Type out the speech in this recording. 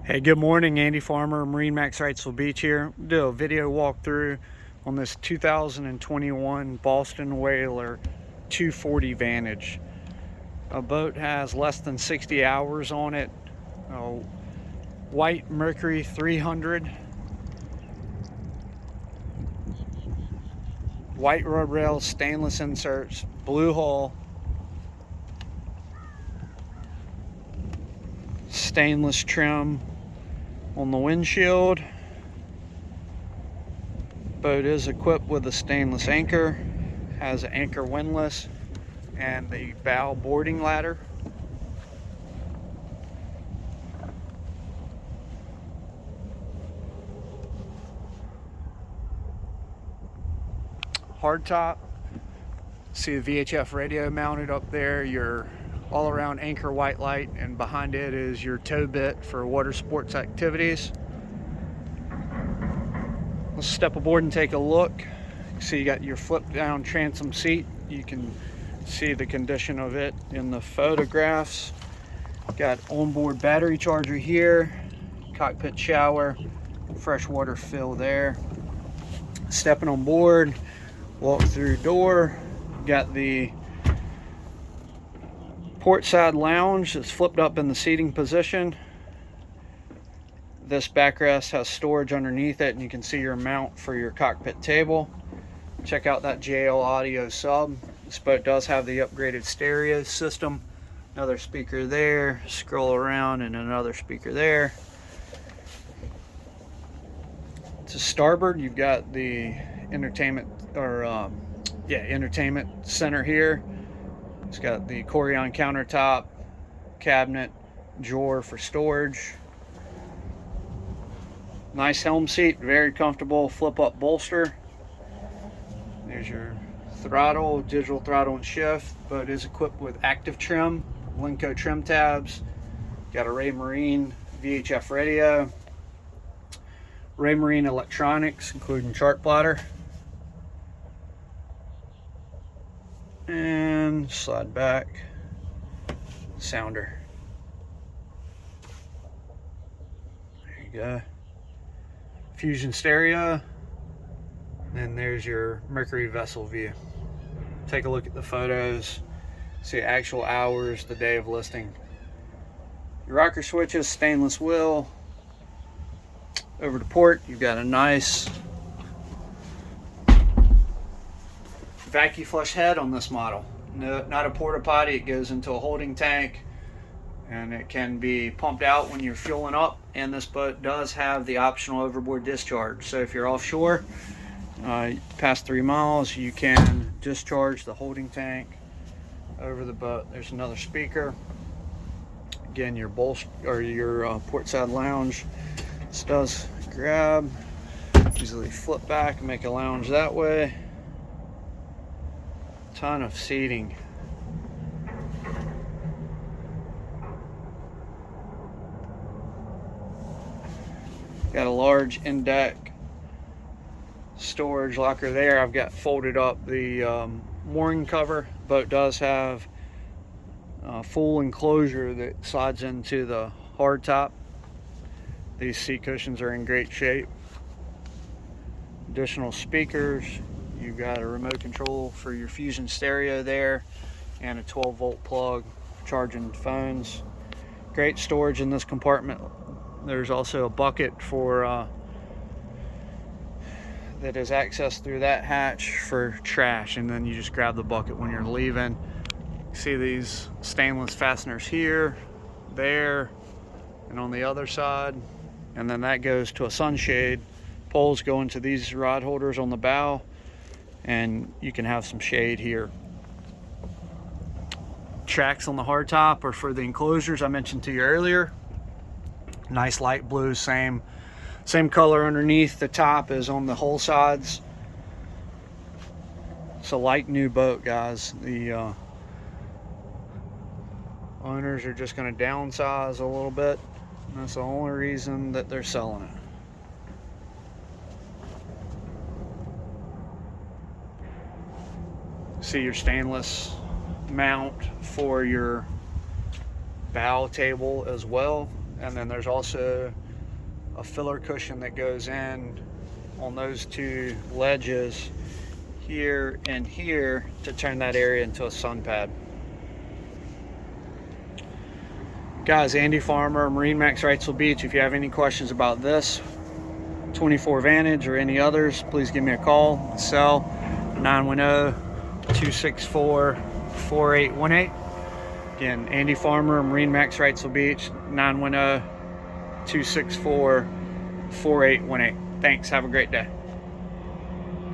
Hey, good morning. Andy Farmer, MarineMax Wrightsville Beach here. Do a video walkthrough on this 2021 Boston Whaler 240 Vantage. A boat has less than 60 hours on it. White Mercury 300. White rub rails, stainless inserts, blue hull, stainless trim on the windshield. Boat is equipped with a stainless anchor, has an anchor windlass and the bow boarding ladder. Hardtop, see the VHF radio mounted up there, your all-around anchor white light, and behind it is your tow bit for water sports activities. Let's step aboard and take a look. See, you got your flip down transom seat. You can see the condition of it in the photographs. Got onboard battery charger here, cockpit shower, freshwater fill there. Stepping on board, walk through door. Got the port side lounge that's flipped up in the seating position. This backrest has storage underneath it, and you can see your mount for your cockpit table. Check out that JL audio sub. This boat does have the upgraded stereo system. Another speaker there, scroll around, and another speaker there. To starboard, you've got the entertainment center here. It's got the Corian countertop, cabinet, drawer for storage. Nice helm seat, very comfortable flip up bolster. There's your throttle, digital throttle and shift. Boat is equipped with active trim, Lenco trim tabs. Got a Raymarine VHF radio, Raymarine electronics, including chart plotter. And slide back, sounder. There you go. Fusion stereo. And there's your Mercury vessel view. Take a look at the photos, see actual hours, the day of listing. Your rocker switches, stainless wheel. Over to port, you've got a nice vacuum flush head on this model. No, not a porta potty, it goes into a holding tank and it can be pumped out when you're fueling up, and this boat does have the optional overboard discharge. So if you're offshore, past 3 miles, you can discharge the holding tank over the boat. There's another speaker. Again, your port side lounge. This does grab, easily flip back and make a lounge that way. Ton of seating. Got a large in-deck storage locker there. I've got folded up the mooring cover. Boat does have a full enclosure that slides into the hardtop. These seat cushions are in great shape. Additional speakers. You've got a remote control for your Fusion stereo there, and a 12-volt plug charging phones. Great storage in this compartment. There's also a bucket for that is accessed through that hatch for trash, and then you just grab the bucket when you're leaving. See these stainless fasteners here, there, and on the other side, and then that goes to a sunshade. Poles go into these rod holders on the bow, and you can have some shade here. Tracks on the hardtop are for the enclosures I mentioned to you earlier. Nice light blue, same color underneath the top as on the hull sides. It's a like new boat, guys. The owners are just going to downsize a little bit, and that's the only reason that they're selling it. See your stainless mount for your bow table as well. and then there's also a filler cushion that goes in on those two ledges here and here to turn that area into a sun pad. Guys, Andy Farmer, MarineMax Wrightsville Beach. If you have any questions about this 24 Vantage or any others, please give me a call. Cell 910-264-4818. Again, Andy Farmer, MarineMax Wrightsville Beach, 910-264-4818. Thanks. Have a great day.